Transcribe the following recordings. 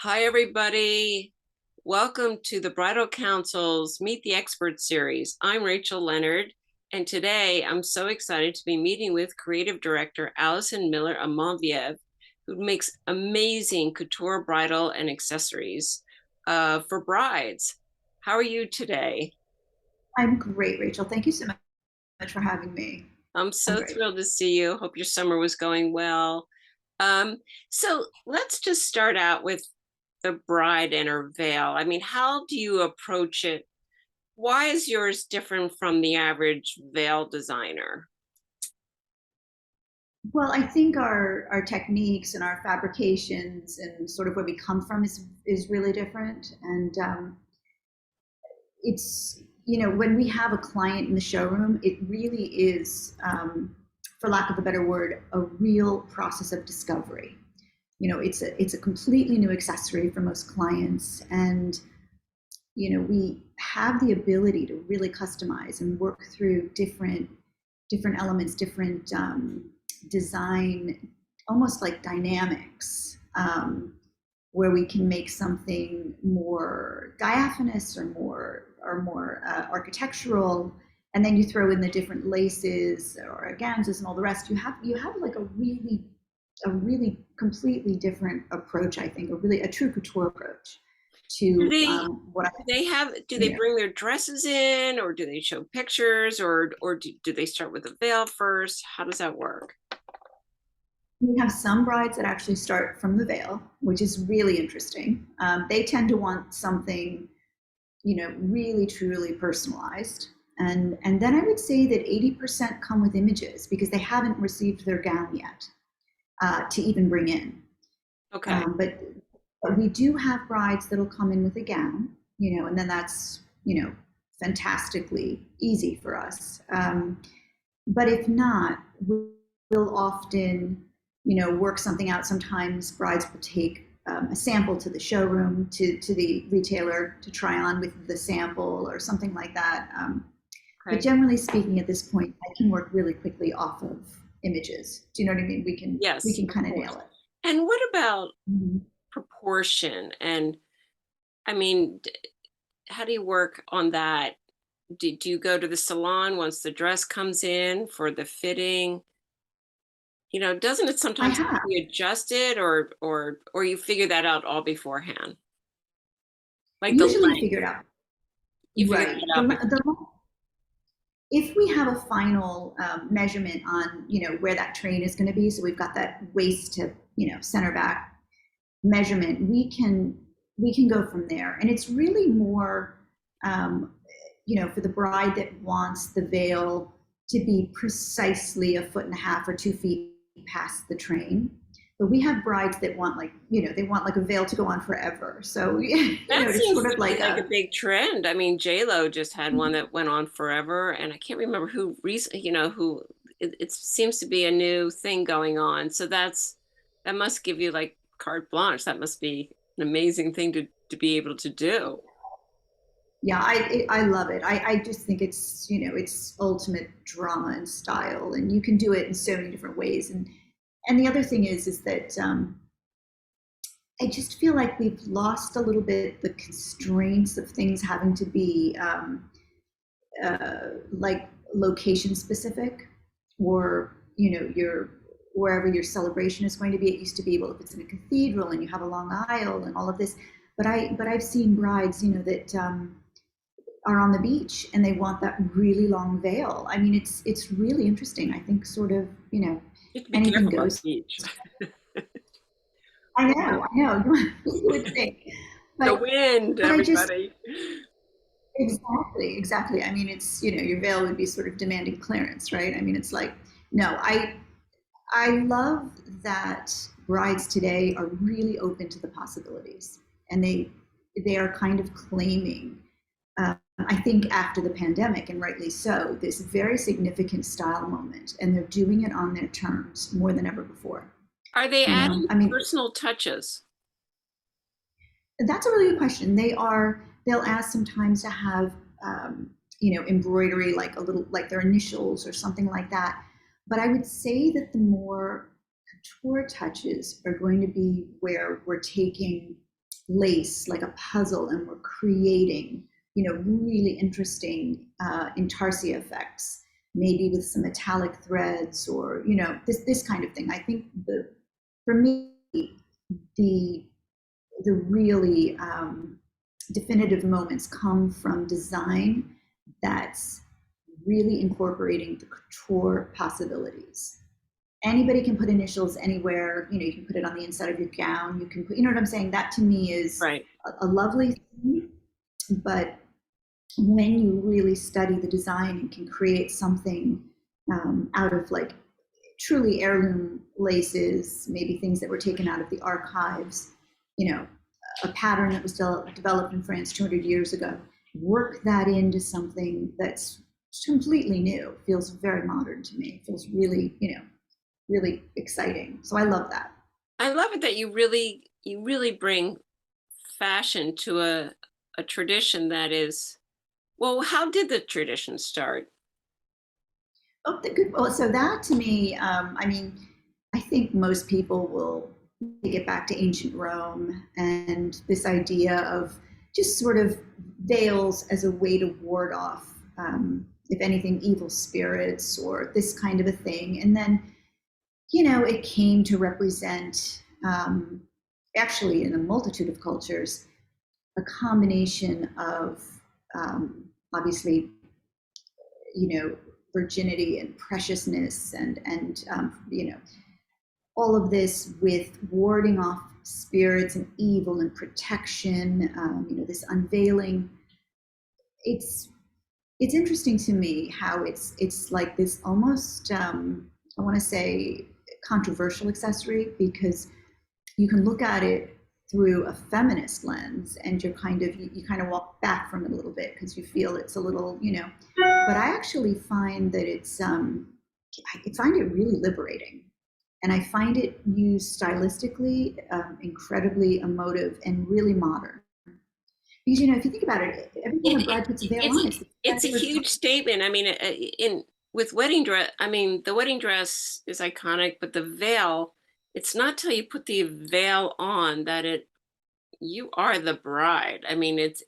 Hi, everybody. Welcome to the Bridal Council's Meet the Expert series. I'm Rachel Leonard, and today I'm so excited to be meeting with Creative Director Alison Miller-Amanviev, who makes amazing couture bridal and accessories for brides. How are you today? I'm great, Rachel. Thank you so much for having me. I'm I'm so great. thrilled to see you. Hope your summer was going well. Um, so let's just start out with the bride and her veil. I mean, how do you approach it? Why is yours different from the average veil designer? Well, I think our techniques and our fabrications and sort of where we come from is really different. And it's when we have a client in the showroom, it really is, for lack of a better word, a real process of discovery. It's a completely new accessory for most clients, and we have the ability to really customize and work through different elements, different design, almost like dynamics, where we can make something more diaphanous or more architectural, and then you throw in the different laces or organzas and all the rest. You have like a really completely different approach. I think a true couture approach Do to they what I do they you know bring their dresses in, or do they show pictures, or do they start with a veil first? How does that work? We have some brides that actually start from the veil, which is really interesting. They tend to want something, really truly personalized. And then I would say that 80% come with images because they haven't received their gown yet to even bring in. Okay. But we do have brides that'll come in with a gown, and then that's, fantastically easy for us. But if not, we'll often, work something out. Sometimes brides will take a sample to the showroom, to the retailer to try on with the sample or something like that. But Okay. generally speaking, at this point, I can work really quickly off of images. Do you know what I mean? We Yes, can of kind of course. nail it. And what about Mhm. proportion? And I mean, how do you work on that? Do you go to the salon once the dress comes in for the fitting? Doesn't it I sometimes have to have. be adjusted, or you figure that out all beforehand? Like the Usually you length, figure it out. you figure Right. that out before. If we have a final measurement on, where that train is going to be, so we've got that waist to, center back measurement, we can go from there. And it's really more, um, for the bride that wants the veil to be precisely a foot and a half or 2 feet past the train. But we have brides that want, like, they want like a veil to go on forever. So That it's seems sort to of be like like a a big trend. I mean, J-Lo just had one that went on forever, and I can't remember who recently, who it seems to be a new thing going on. So that must give you like carte blanche. That must be an amazing thing to be able to do. yeah, I love it. I just think it's ultimate drama and style, and you can do it in so many different ways. And the other thing is that I just feel like we've lost a little bit the constraints of things having to be like location specific, or your wherever your celebration is going to be. It used to be, well, if it's in a cathedral and you have a long aisle and all of this, but I've seen brides, that are on the beach and they want that really long veil. I mean, it's really interesting. I think sort of, You have to be anything careful on the goes. beach. I know. You would think, The but wind, I just everybody. exactly. I mean, it's your veil would be sort of demanding clearance, right? I mean, it's like no. I love that brides today are really open to the possibilities, and they are kind of claiming, I think, after the pandemic, and rightly so, this very significant style moment, and they're doing it on their terms more than ever before. Are they adding I mean, personal touches? that's a really good question. They'll ask sometimes to have, embroidery, like a little, like their initials or something like that. But I would say that the more couture touches are going to be where we're taking lace like a puzzle, and we're creating, really interesting intarsia effects, maybe with some metallic threads, or this kind of thing. I think for me, the really definitive moments come from design that's really incorporating the couture possibilities. Anybody can put initials anywhere. You can put it on the inside of your gown. You can put, what I'm saying? That to me is Right. a lovely thing. But when you really study the design and can create something out of like truly heirloom laces, maybe things that were taken out of the archives, a pattern that was developed in France 200 years ago, work that into something that's completely new. Feels very modern to me. It feels really, really exciting. So I love that. I love it that you really bring fashion to a tradition that is, well, how did the tradition start? Oh, good. Well, so that to me, I think most people will take it back to ancient Rome and this idea of just sort of veils as a way to ward off, if anything, evil spirits or this kind of a thing. And then, it came to represent, actually, in a multitude of cultures, a combination of, obviously, virginity and preciousness, and all of this with warding off spirits and evil and protection. This unveiling. It's interesting to me how it's like this almost, I want to say, controversial accessory, because you can look at it through a feminist lens, and you kind of walk back from it a little bit because you feel it's a little, but I actually find that I find it really liberating, and I find it used stylistically incredibly emotive and really modern. Because if you think about it, every time a It, bride puts a veil it's on, it's a huge statement. I mean, in with wedding dress, I mean, the wedding dress is iconic, but the veil, it's not till you put the veil on that you are the bride. I mean, it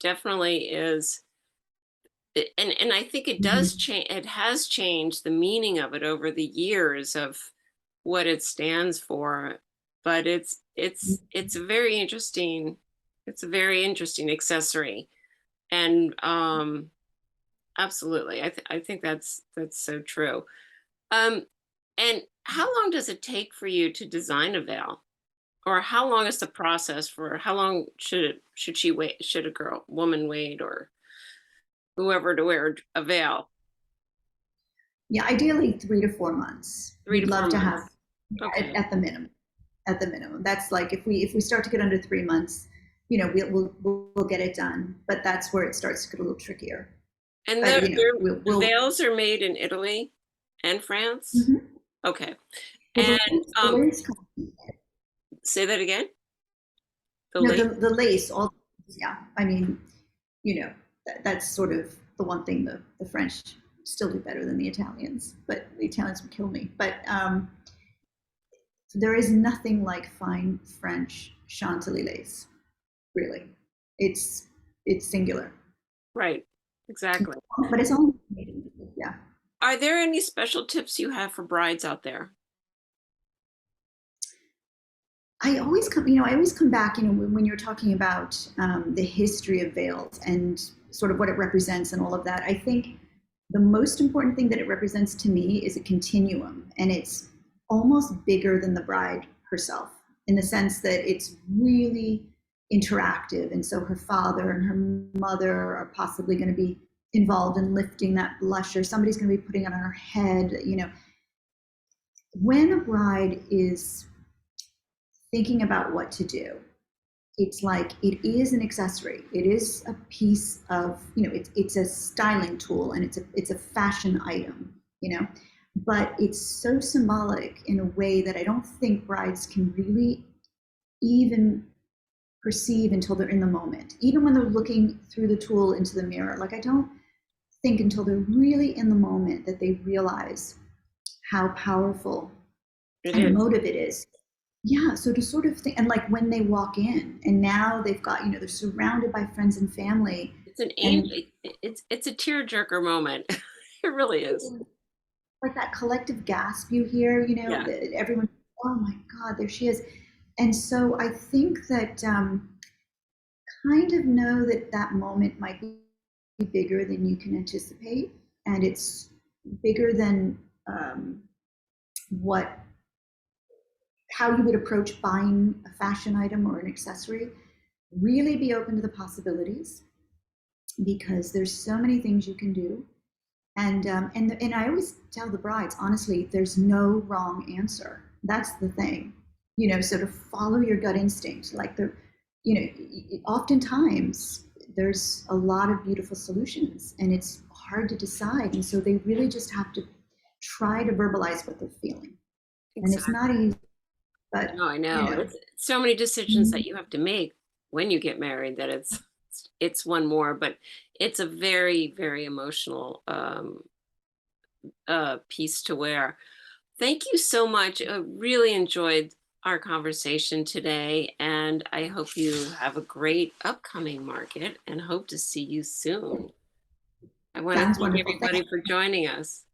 definitely is. And I think it does Mhm. change. It has changed the meaning of it over the years of what it stands for. But it's a very interesting. It's a very interesting accessory, and absolutely, I think that's so true. Um, and how long does it take for you to design a veil? Or how long is the process for how long should she wait? Should a woman wait, or whoever, to wear a veil? Yeah, ideally 3 to 4 months. Three We'd to four love to have, months. yeah, Okay. at the minimum. At the minimum, that's like if we start to get under 3 months, we'll get it done. But that's where it starts to get a little trickier. And But the we'll. veils are made in Italy and France. Mhm. Okay. Well, And the lace, say that again. The no, lace. the lace, all, yeah. I mean, that's sort of the one thing the French still do better than the Italians, but the Italians would kill me. But there is nothing like fine French Chantilly lace, really. It's it's singular, Right. Exactly. but it's only, yeah. Are there any special tips you have for brides out there? I always come back, when you're talking about the history of veils and sort of what it represents and all of that. I think the most important thing that it represents to me is a continuum, and it's almost bigger than the bride herself, in the sense that it's really interactive. And so her father and her mother are possibly going to be involved in lifting that blush, or somebody's going to be putting it on her head. When a bride is thinking about what to do, it's like it is an accessory. It is a piece of, it's a styling tool, and it's a fashion item, but it's so symbolic in a way that I don't think brides can really even perceive until they're in the moment. Even when they're looking through the tool into the mirror, like, I don't think until they're really in the moment that they realize how powerful It and is. emotive it is. yeah, so to sort of think, and like when they walk in, and now they've got, they're surrounded by friends and family, It's an and it's a tearjerker moment. It really is. like that collective gasp you hear, Yeah, everyone, oh my God, there she is. And so I think that kind of know that that moment might be bigger than you can anticipate, and it's bigger than what how you would approach buying a fashion item or an accessory. Really be open to the possibilities because there's so many things you can do. And I always tell the brides, honestly, there's no wrong answer. That's the thing, so to follow your gut instinct, like oftentimes there's a lot of beautiful solutions, and it's hard to decide, and so they really just have to try to verbalize what they're feeling, and it's not exactly. easy, but No, I you know. know, It's so many decisions that you have to make when you get married that it's one more, but it's a very, very emotional piece to wear. Thank you so much. I really enjoyed our conversation today, and I hope you have a great upcoming market and hope to see you soon. I want to sounds thank wonderful. Thanks. everybody for joining us.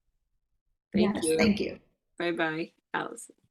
Thank Yes, you. thank you. Bye bye, Alison.